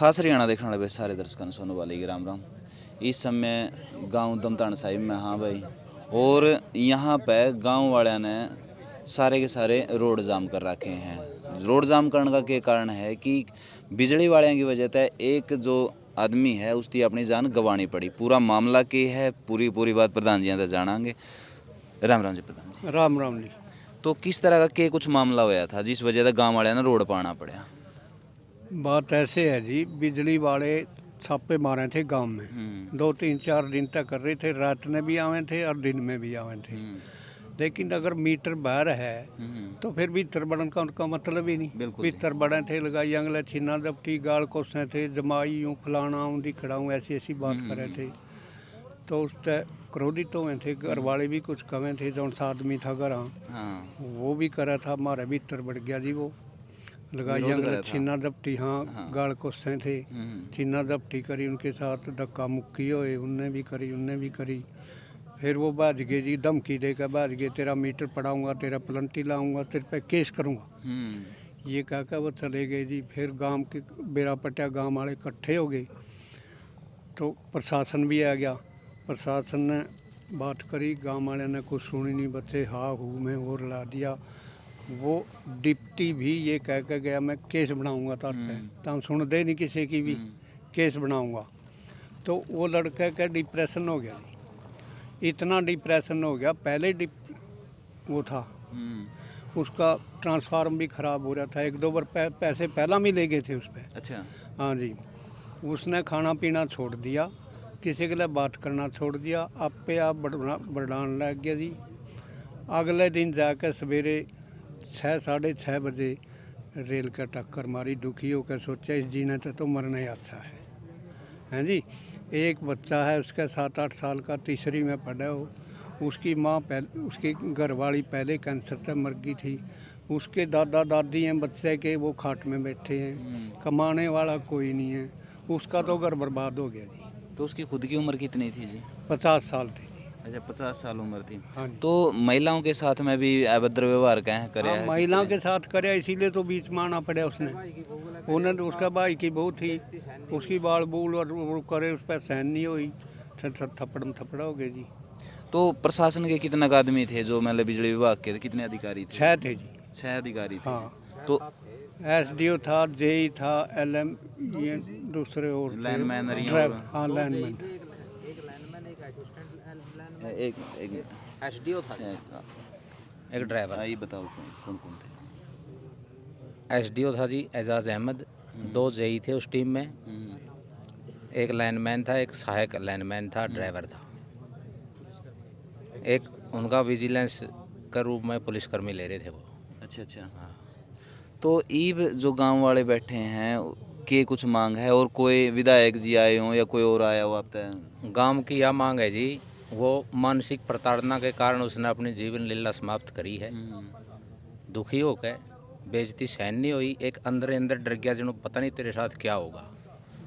खास हरियाणा देखने वाले सारे दर्शकों ने सुनने वाले राम राम। इस समय गांव दमतान साहिब में हाँ भाई, और यहाँ पे गांव वाले ने सारे के सारे रोड जाम कर रखे हैं। रोड जाम करने का क्या कारण है कि बिजली वाले की वजह से एक जो आदमी है उसकी अपनी जान गंवानी पड़ी। पूरा मामला क्या है, पूरी बात प्रधान जी से जानांगे। राम राम जी प्रधान जी। राम राम जी। तो किस तरह का क्या कुछ मामला होया था जिस वजह से गाँव वाले ने रोड पाना पड़ा? बात ऐसे है जी, बिजली वाले छापे मारे थे गांव में। 2 3 4 दिन तक कर रहे थे, रात में भी आवे थे और दिन में भी आवे थे। लेकिन अगर मीटर बाहर है तो फिर भीतर बढ़न का उनका मतलब ही नहीं। भीतर बढ़े थे, लगाई अगले छीना दपटी गाल कोसे थे, जमाई यूँ फलाना ऊँधी खड़ाऊँ, ऐसी ऐसी बात करे थे। तो उस पर क्रोधित हुए थे। घर वाले भी कुछ कमे थे, जौन सा आदमी था घर वो भी करा था, हमारे भीतर बढ़ गया जी। वो लगाई अगले छीना दपटी, हाँ गाल कोसे थे, छीना दपटी करी, उनके साथ धक्का मुक्की हुए, उनने भी करी। फिर वो भाज गए जी, धमकी देकर भाज गए, तेरा मीटर पड़ाऊंगा, तेरा प्लंटी लाऊंगा, तेरे पे केस करूंगा। ये कहकर वो चले गए जी। फिर गांव के बेरा पटिया गांव वाले इकट्ठे हो गए तो प्रशासन भी आ गया। प्रशासन ने बात करी, गांव वाले ने कुछ सुनी नहीं, बच्चे हाँ हू में और ला दिया। वो डिप्टी भी ये कह के गया, मैं केस बनाऊंगा तार पे, तो सुन दे नहीं किसी की भी, केस बनाऊंगा। तो वो लड़के का डिप्रेशन हो गया जी, इतना डिप्रेशन हो गया। पहले वो था, उसका ट्रांसफार्म भी ख़राब हो रहा था, 1 2 बार पैसे पहला भी ले गए थे उस पर। अच्छा। हाँ जी। उसने खाना पीना छोड़ दिया, किसी के लिए बात करना छोड़ दिया, आप बढ़ाने लग गया जी। अगले दिन जाकर सवेरे 6 साढ़े 6 बजे रेल का टक्कर मारी। दुखी होकर सोचा इस जीने तो मरना ही अच्छा है जी। एक बच्चा है उसका 7 8 साल का, तीसरी में पढ़ा हो। उसकी माँ उसकी घरवाली पहले कैंसर से मर गई थी। उसके दादा दादी हैं बच्चे के, वो खाट में बैठे हैं, कमाने वाला कोई नहीं है। उसका तो घर बर्बाद हो गया जी। तो उसकी खुद की उम्र कितनी थी जी? 50 साल थी। अच्छा, 50 साल उम्र थी। हाँ। तो महिलाओं के साथ में भी अभद्र व्यवहार करे है? महिलाओं के साथ करे, इसीलिए तो बीच में आना पड़ा उसने। उन्हें तो उसका भाई की बहू थी, उसकी बाल बूल और वो करे, उस पर सहन नहीं हुई, थप्पड़ हो गए जी। तो प्रशासन के कितने आदमी थे जो मतलब बिजली विभाग के कितने अधिकारी थे? 6 थे जी। 6 अधिकारी थे। हाँ। तो एसडीओ था, जेई था, एलएम, ये दूसरे और लाइनमैन ड्राइवर। हाँ लाइनमैन। एक एक एसडीओ था, एक ड्राइवर। ये बताओ कौन कौन थे? एसडीओ था जी एजाज अहमद, 2 जेई थे उस टीम में, एक लाइनमैन था, एक सहायक लाइनमैन था, ड्राइवर था, एक उनका विजिलेंस का रूप में पुलिसकर्मी ले रहे थे वो। अच्छा। हाँ। तो ईब जो गांव वाले बैठे हैं के कुछ मांग है, और कोई विधायक जी आए हो या कोई और आया हो आप तक? गांव की यह मांग है जी, वो मानसिक प्रताड़ना के कारण उसने अपनी जीवन लीला समाप्त करी है। दुखी होकर बेइज्जती सहन नहीं हुई, एक अंदर डर गया जिन्हों, पता नहीं तेरे साथ क्या होगा,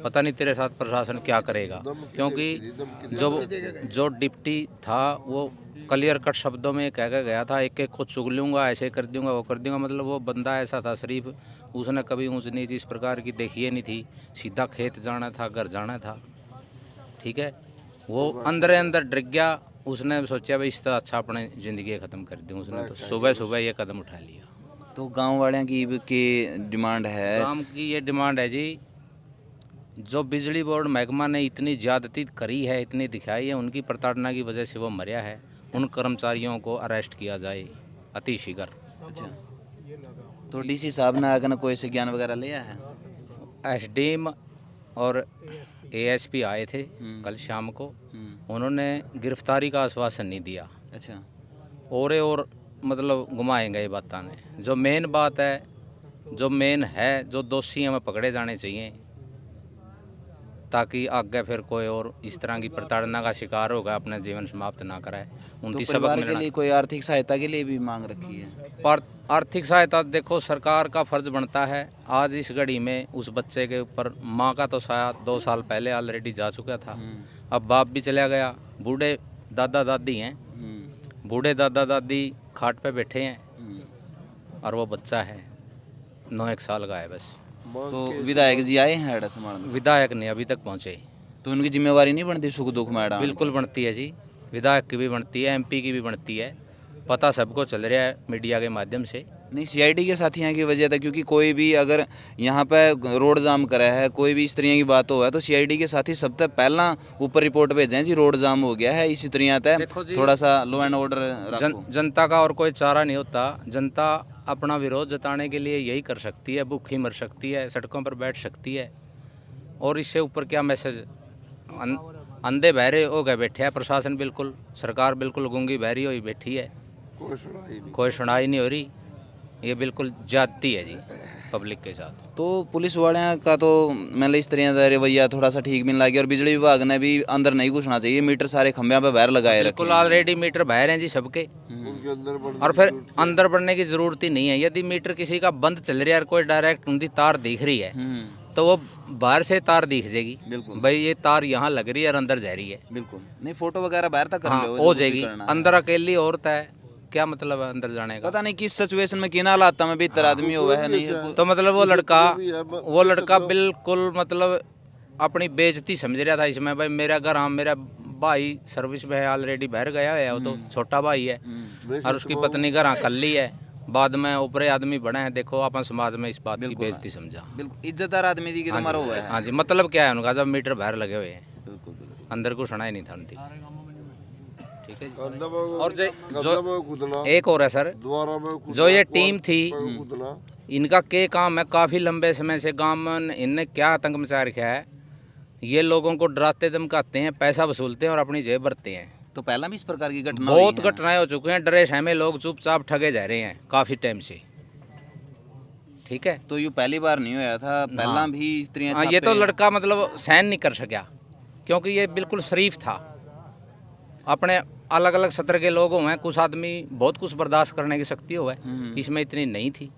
पता नहीं तेरे साथ प्रशासन क्या करेगा। क्योंकि जो डिप्टी था वो क्लियर कट शब्दों में कह के गया था, एक एक को चुग लूँगा, ऐसे कर दूंगा, वो कर दूंगा। मतलब वो बंदा ऐसा था शरीफ, उसने कभी ऊंच नीच इस प्रकार की देखी नहीं थी। सीधा खेत जाना था, घर जाना था, ठीक है। वो अंदर डर गया, उसने सोचा भाई इससे अच्छा अपने ज़िंदगी ख़त्म कर दूँ। उसने तो सुबह ये कदम उठा लिया। तो गांव वाले की डिमांड है? गांव की ये डिमांड है जी, जो बिजली बोर्ड महकमा ने इतनी ज़्यादती करी है, इतनी दिखाई है, उनकी प्रताड़ना की वजह से वो मरया है, उन कर्मचारियों को अरेस्ट किया जाए अति शीघ्र। अच्छा। तो डीसी साहब ने आगे कोई से ज्ञान वगैरह लिया है? एसडीएम और एएसपी आए थे कल शाम को, उन्होंने गिरफ्तारी का आश्वासन नहीं दिया। अच्छा। और मतलब घुमाएंगे ये बातें ने। जो मेन बात है, जो मेन है, जो दोषी हमें पकड़े जाने चाहिए, ताकि आगे फिर कोई और इस तरह की प्रताड़ना का शिकार होगा अपना जीवन समाप्त ना कराए। उनकी तो सबक परिवार के मिलना। लिए कोई आर्थिक सहायता के लिए भी मांग रखी है? पर आर्थिक सहायता देखो, सरकार का फर्ज बनता है। आज इस घड़ी में उस बच्चे के ऊपर माँ का तो साया 2 साल पहले ऑलरेडी जा चुका था, अब बाप भी चला गया, बूढ़े दादा दादी हैं, बूढ़े दादा दादी खाट पे बैठे हैं, और वो बच्चा है 9 1 साल का है बस। तो विधायक जी आए हैं अड़ा संभालने? विधायक नहीं अभी तक पहुंचे। तो उनकी जिम्मेवारी नहीं बनती सुख दुख में अड़ा? बिल्कुल बनती है जी, विधायक की भी बनती है, एमपी की भी बनती है, पता सबको चल रहा है मीडिया के माध्यम से। नहीं, सीआईडी के साथियों की वजह था, क्योंकि कोई भी अगर यहाँ पे रोड जाम करा है, कोई भी इस तरह की बात हो है तो सीआईडी के साथी सबसे पहला ऊपर रिपोर्ट भेजें जी रोड जाम हो गया है, इसी तरह देखो जी, थोड़ा सा लो एंड ऑर्डर रखो। जनता का और कोई चारा नहीं होता। जनता अपना विरोध जताने के लिए यही कर सकती है, भूखी मर सकती है, सड़कों पर बैठ सकती है, और इससे ऊपर क्या मैसेज? अंधे बहरे हो गए बैठे हैं प्रशासन, बिल्कुल सरकार बिल्कुल गूंगी बहरी हुई बैठी है, कोई सुनाई नहीं हो रही। ये बिल्कुल ज्यादती है जी पब्लिक के साथ। तो पुलिस वाले का तो मतलब इस तरह का रवैया थोड़ा सा ठीक भी नहीं लगे, और बिजली विभाग ने भी अंदर नहीं घुसना चाहिए, मीटर सारे खंभे पे बाहर लगाए रखे। बिल्कुल ऑलरेडी मीटर बाहर हैं जी सबके, और फिर अंदर बढ़ने की जरूरत ही नहीं है। यदि मीटर किसी का बंद चल रहा है और कोई डायरेक्ट उनकी तार दिख रही है तो वो बाहर से तार दिख जाएगी, बिल्कुल भाई ये तार यहाँ लग रही है और अंदर जा रही है। बिल्कुल नहीं, फोटो वगैरह बाहर तक कर हाँ, लो, हो जाएगी। अंदर अकेली औरत है, क्या मतलब है अंदर जाने का? पता नहीं किस सिचुएशन में किना लाता में भीतर आदमी हुआ है नहीं है। तो मतलब वो लड़का बिल्कुल मतलब अपनी बेइज्जती समझ रहा था इसमें, भाई मेरा घर, हाँ मेरा भाई सर्विस में है, ऑलरेडी बाहर गया है, वो तो छोटा भाई है, और उसकी पत्नी घर कल्ली है, बाद में ऊपरे आदमी बने हैं। देखो अपन समाज में इस बात की बेइज्जती समझा। बिल्कुल इज्जतदार आदमी की तुम्हारा हुआ है। हाँ जी, मतलब क्या है उनका, जब मीटर बाहर लगे हुए हैं, बिल्कुल बिल्कुल अंदर को सुना ही नहीं था उनकी। ठीक है जी। और जो एक और है सर, जो ये टीम थी इनका क्या काम है, काफ़ी लंबे समय से गांव में इनने क्या आतंक मचा रखा है। ये लोगों को डराते धमकाते हैं, पैसा वसूलते हैं और अपनी जेब भरते हैं। तो पहला भी इस प्रकार की घटना बहुत घटनाएं हो चुकी हैं, डरे सहमे लोग चुपचाप ठगे जा रहे हैं काफ़ी टाइम से। ठीक है, तो ये पहली बार नहीं हुआ था, पहला भी इस तरह। हाँ, ये तो लड़का मतलब सहन नहीं कर सका, क्योंकि ये बिल्कुल शरीफ था। अपने अलग अलग सत्र के लोग हुए हैं, कुछ आदमी बहुत कुछ बर्दाश्त करने की शक्ति हुआ है, इसमें इतनी नहीं थी,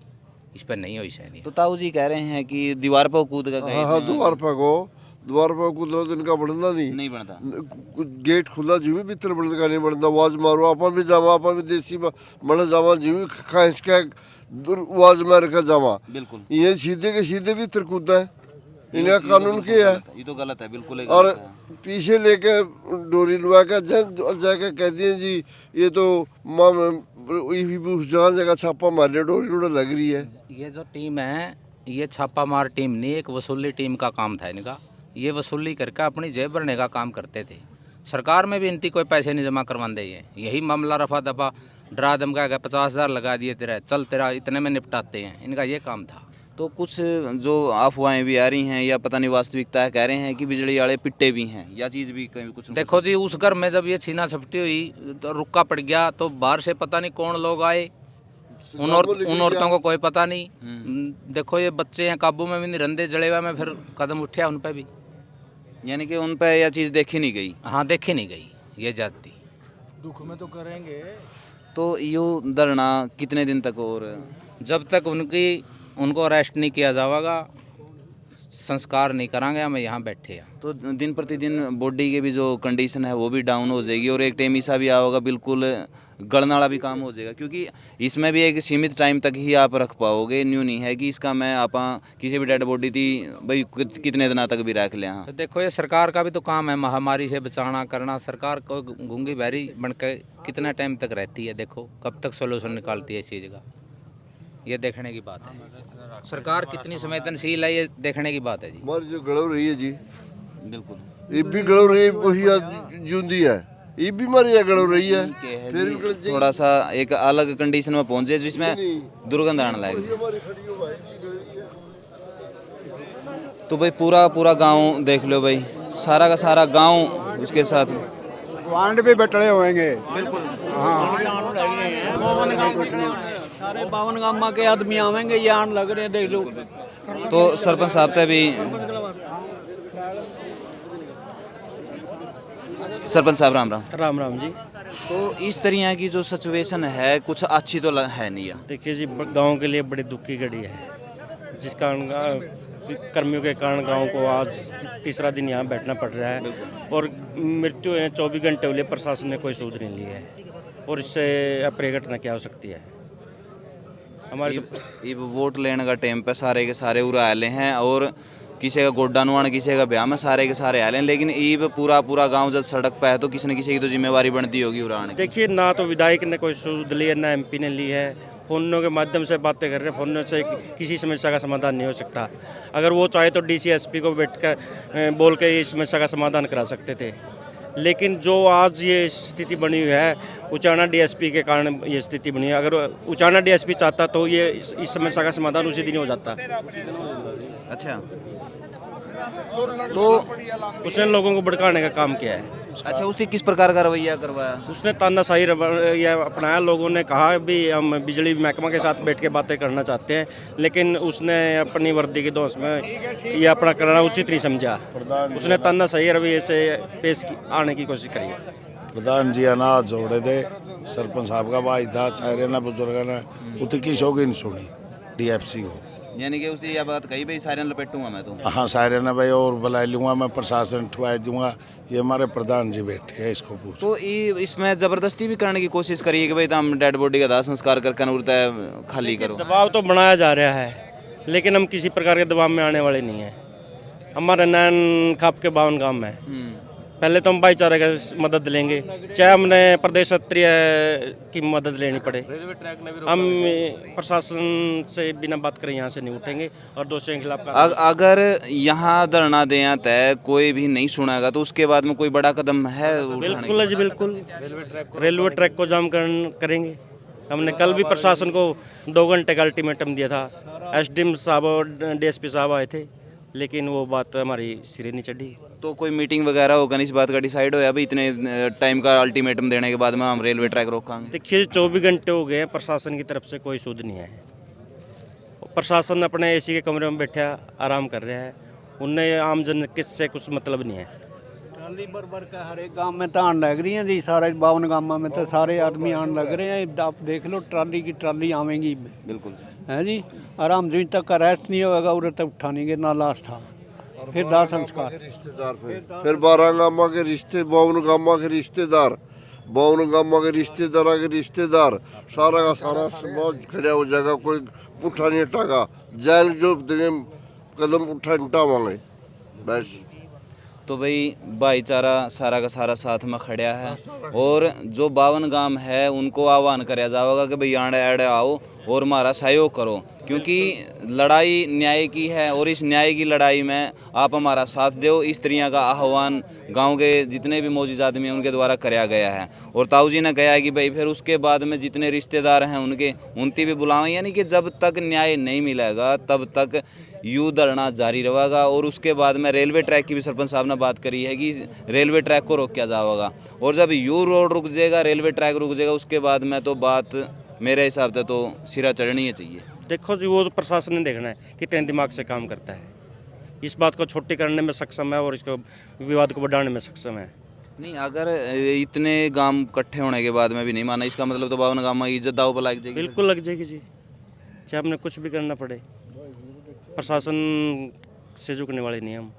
इस पर नहीं हुई शायद। तो ताऊ जी कह रहे हैं कि दीवार पर कूद का गए। हाँ, द्वार पर कूदना तो इनका बढ़ना नहीं बनता। गेट खुला जिमी भीतर बढ़ने का नहीं बढ़ता। आवाज मारो, अपन भी जावा, अपन भी देसी मन जावा, जिमी खांस के आवाज मार का जावा, बिल्कुल ये सीधे के सीधे भीतर कूदा है। इनका कानून क्या है? ये तो गलत है, बिल्कुल और पीछे लेके डोरी लुआ के जाके कह दिए जी ये तो उस जगह छापा मार लिया, डोरी लुड़ा लग रही है। ये जो टीम है ये छापा मार टीम नहीं, एक वसूली टीम का काम था इनका। ये वसूली करके अपनी जेब भरने का काम करते थे। सरकार में भी इनकी कोई पैसे नहीं जमा करवाते हैं, यही मामला रफा दफा डरा धमका के 50,000 लगा दिए तेरा, चल तेरा इतने में निपटाते हैं, इनका ये काम था। तो कुछ जो अफवाहें भी आ रही हैं या पता नहीं वास्तविकता है, कह रहे हैं कि बिजली वाले पिट्टे भी हैं, या चीज़ भी कहीं कुछ। देखो जी, उस घर में जब ये छीना छपटी हुई तो रुका पड़ गया, तो बाहर से पता नहीं कौन लोग आए, उन औरतों को कोई पता नहीं। देखो ये बच्चे हैं, काबू में भी नहीं रंधे, जड़े हुए में फिर कदम उठा उन पर भी, यानी कि उन पर यह चीज़ देखी नहीं गई। हाँ, देखी नहीं गई, ये जाती दुख में तो करेंगे। तो यूँ धरना कितने दिन तक? और जब तक उनको अरेस्ट नहीं किया जाएगा, संस्कार नहीं करांगे, हम यहाँ बैठे हैं। तो दिन प्रतिदिन बॉडी के भी जो कंडीशन है वो भी डाउन हो जाएगी, और एक टाइम ऐसा भी आओगा बिल्कुल गड़ने वाला भी काम हो जाएगा, क्योंकि इसमें भी एक सीमित टाइम तक ही आप रख पाओगे। न्यू नहीं है कि इसका मैं आप किसी भी डेड बॉडी थी भाई कितने दिनों तक भी रख लें। हाँ, तो देखो ये सरकार का भी तो काम है महामारी से बचाना करना। सरकार को गूंगी बहरी बन के कितना टाइम तक रहती है, देखो कब तक सोल्यूशन निकालती है इस चीज़ का, ये देखने की बात है। सरकार कितनी संवेदनशील है, ये देखने की बात है जी। हमारी जो गड़ो रही है जी, बिल्कुल ये भी गड़ो रही है, वही जूंदी है, ये भी हमारी गड़ो रही है। फिर थोड़ा सा एक अलग कंडीशन में पहुंचे जिसमें दुर्गंध आने लगे। तो भाई पूरा गांव देख लो भाई, सारा का सारा गांव उसके साथ वांड भी बटड़े होंगे। बिल्कुल सारे 52 गामा के आदमी आवेंगे, ये आन लग रहे हैं, देख लो। तो सरपंच साहब थे भी, सरपंच साहब राम राम। राम राम जी। तो इस तरह की जो सिचुएशन है कुछ अच्छी तो है नहीं है। देखिए जी, गांव के लिए बड़ी दुख की घड़ी है, जिस कारण कर्मियों के कारण गांव को आज तीसरा दिन यहाँ बैठना पड़ रहा है, और मृत्यु 24 घंटे हुए, प्रशासन ने कोई सूद नहीं ली है, और इससे अप्रिय घटना क्या हो सकती है। हमारे ये वोट लेने का टाइम पे सारे के सारे उरा आले हैं और किसी का गोड्डा नुआन किसी का ब्याह में सारे के सारे आले हैं, लेकिन ईब पूरा गांव जब सड़क पे है तो किसी न किसी की तो जिम्मेवारी बनती होगी उराने की। देखिए, ना तो विधायक ने कोई सूद ली है, ना एमपी ने ली है। फोनों के माध्यम से बातें कर रहे हैं, फोनों से किसी समस्या का समाधान नहीं हो सकता। अगर वो चाहे तो डीसी एसपी को बैठ कर बोल के इस समस्या का समाधान करा सकते थे, लेकिन जो आज ये स्थिति बनी हुई है उचाना डीएसपी के कारण ये स्थिति बनी है। अगर उचाना डीएसपी चाहता तो ये इस समस्या का समाधान उसी दिन हो जाता। अच्छा, तो उसने लोगों को भड़काने का काम किया है। अच्छा, उसने किस प्रकार का रवैया करवाया? उसने तानाशाही रवैया अपनाया। लोगों ने कहा भी हम बिजली महकमा के साथ बैठ के बातें करना चाहते हैं, लेकिन उसने अपनी वर्दी के दोष में ये अपना करना उचित नहीं समझा। उसने तानाशाही रवैये से पेश आने की कोशिश करी। प्रधान जी अनाज जोड़े थे, सरपंच साहब का भाई था, सारे ना बुजुर्ग ने उतनी की शौकीन सुनी डीएफसी को, यानी कि उसने यह बात कही भाई सारे लपेटूंगा मैं तो। हाँ सारे ने भाई और बुला लूँगा मैं, प्रशासन ठुआ दूंगा। ये हमारे प्रधान जी बैठे हैं, इसको पूछ। तो ये इसमें जबरदस्ती भी करने की कोशिश करिए कि भाई तुम डेड बॉडी का दाह संस्कार करके उड़ता है खाली करो। दबाव तो बनाया जा रहा है, लेकिन हम किसी प्रकार के दबाव में आने वाले नहीं हैं। हमारा नैन खाप के 52 गाँव है। पहले तो हम भाईचारे का मदद लेंगे, चाहे हमने प्रदेश स्तरीय की मदद लेनी पड़े। हम प्रशासन से बिना बात करे यहाँ से नहीं उठेंगे और दोषियों के खिलाफ अगर यहाँ धरना दें तय कोई भी नहीं सुनेगा तो उसके बाद में कोई बड़ा कदम है उठाने बिल्कुल जी, बिल्कुल रेलवे ट्रैक को जाम करेंगे। हमने कल भी प्रशासन को 2 घंटे का अल्टीमेटम दिया था। एसडीएम साहब और डीएसपी साहब आए थे, लेकिन वो बात हमारी सिरे नहीं चढ़ी। तो कोई मीटिंग वगैरह होगा इस बात का डिसाइड होया भाई इतने टाइम का अल्टीमेटम देने के बाद में हम रेलवे ट्रैक रोकांगे? देखिए, 24 घंटे हो गए हैं, प्रशासन की तरफ से कोई सूद नहीं है। प्रशासन अपने एसी के कमरे में बैठा आराम कर रहा है, उन्हें आम जन से कुछ मतलब नहीं है। ट्राली भर का हर एक गांव में तो आन लग रही है जी, सारे 52 गाँव में तो सारे आदमी आन लग रहे हैं। आप देख लो, ट्राली की ट्राली आवेंगी। बिल्कुल है जी, आराम दिन तक का रेस्ट नहीं होगा, उधर तक उठानेंगे ना लास्ट था, फिर दाह संस्कार। रिश्तेदार फिर 12 गामा के रिश्ते, 52 गामा के रिश्तेदार, 52 गामा के रिश्तेदार के रिश्तेदार, सारा का सारा समाज खड़ा हो जाएगा। कोई उठा नहीं हटागा, जैन जो कदम उठावांगे बस। तो भाई भाईचारा सारा का सारा साथ में खड़ा है और जो 52 गांव है उनको आह्वान कराया जाएगा कि भाई आड़े आड़े आओ और हमारा सहयोग करो, क्योंकि लड़ाई न्याय की है और इस न्याय की लड़ाई में आप हमारा साथ दो। इस तरह का आह्वान गांव के जितने भी मौजूद आदमी हैं उनके द्वारा कराया गया है। और ताऊ जी ने कहा कि भाई फिर उसके बाद में जितने रिश्तेदार हैं उनकी भी बुलावें, यानी कि जब तक न्याय नहीं मिलेगा तब तक यूँ धरना जारी रहेगा। और उसके बाद में रेलवे ट्रैक की भी सरपंच साहब ने बात करी है कि रेलवे ट्रैक को रोक किया जाएगा, और जब यूँ रोड रुक जाएगा, रेलवे ट्रैक रुक जाएगा, उसके बाद में तो बात मेरे हिसाब से तो सिरा चढ़नी ही चाहिए। देखो जी, वो तो प्रशासन ने देखना है कितने दिमाग से काम करता है। इस बात को छोटी करने में सक्षम है और इसको विवाद को बढ़ाने में सक्षम है। नहीं, अगर इतने गांव इकट्ठे होने के बाद में भी नहीं माना, इसका मतलब तो 52 गांव में इज्जत दाव पर लग जाएगी। बिल्कुल लग जाएगी जी, चाहे हमने कुछ भी करना पड़े। प्रशासन से झुकने वाले नहीं हम,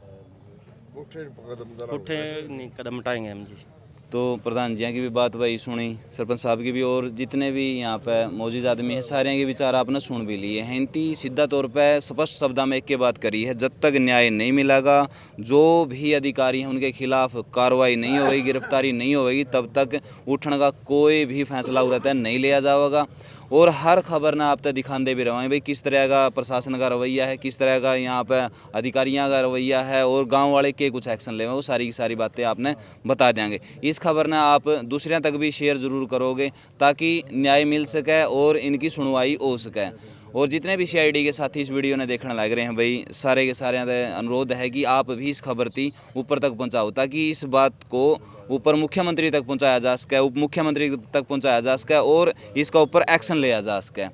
उठे नहीं कदम उठाएंगे हम जी। तो प्रधान जी की भी बात भाई सुनी, सरपंच साहब की भी, और जितने भी यहाँ पे मौजूद आदमी हैं सारे के विचार आपने सुन भी लिए हैं। इनती सीधा तौर पे स्पष्ट शब्दों में एक के बात करी है, जब तक न्याय नहीं मिलेगा, जो भी अधिकारी हैं उनके खिलाफ कार्रवाई नहीं होगी, गिरफ्तारी नहीं होगी, तब तक उठने का कोई भी फैसला रहता है नहीं लिया जाएगा। और हर खबर ना आप तक दिखाते भी रहे भाई किस तरह का प्रशासन का रवैया है, किस तरह का यहाँ पे अधिकारियों का रवैया है और गांव वाले के कुछ एक्शन ले, वो सारी की सारी बातें आपने बता देंगे। इस खबर ने आप दूसरों तक भी शेयर ज़रूर करोगे ताकि न्याय मिल सके और इनकी सुनवाई हो सके। और जितने भी सीआईडी के साथी इस वीडियो ने देखने लग रहे हैं भाई, सारे के सारे अनुरोध है कि आप भी इस खबर थी ऊपर तक पहुँचाओ ताकि इस बात को ऊपर मुख्यमंत्री तक पहुंचाया जा सके, उप मुख्यमंत्री तक पहुंचाया जा सके और इसका ऊपर एक्शन लिया जा सके।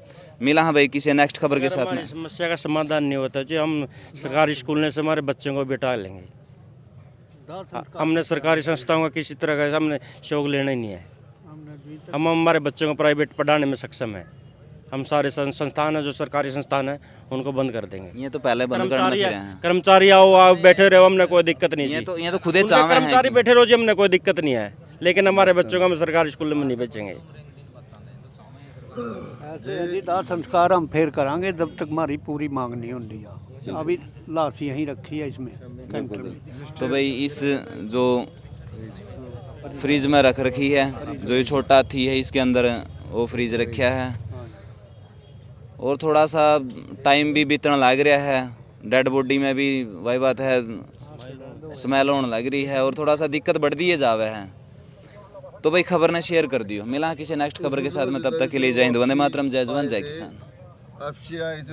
मिला है भाई किसी नेक्स्ट खबर के साथ में। समस्या का समाधान नहीं होता जी, हम सरकारी स्कूल से हमारे बच्चों को बिठा लेंगे। हमने सरकारी संस्थाओं का किसी तरह का हमने शौक लेना ही नहीं है। हम हमारे बच्चों को प्राइवेट पढ़ाने में सक्षम है। हम सारे संस्थान है जो सरकारी संस्थान है उनको बंद कर देंगे। ये तो पहले बंद करना फिर हैं। कर्मचारी आओ बैठे रहो, हमने कोई दिक्कत नहीं। ये तो खुदे चाहते हैं कर्मचारी बैठे रहो जी, हमने कोई दिक्कत नहीं है, लेकिन हमारे बच्चों को हम सरकारी स्कूल में नहीं भेजेंगे। ऐसे है जी, दाह संस्कार हम फिर करांगे जब तक हमारी पूरी मांग नहीं होती है। अभी लाश यहीं रखी है इसमें कैंटर में। तो भाई इस जो फ्रीज में रख रखी है, जो ये छोटा हाथी है इसके अंदर वो फ्रीज रखा है, और थोड़ा सा टाइम भी बीतने लग रहा है, डेड बॉडी में भी वही बात है, स्मेल होने लग रही है और थोड़ा सा दिक्कत बढ़ती है जावे है। तो भाई खबर ने शेयर कर दियो, मिला किसी नेक्स्ट खबर के साथ में, तब तक के लिए जय हिंद, वंदे मातरम, जय जवान जय किसान।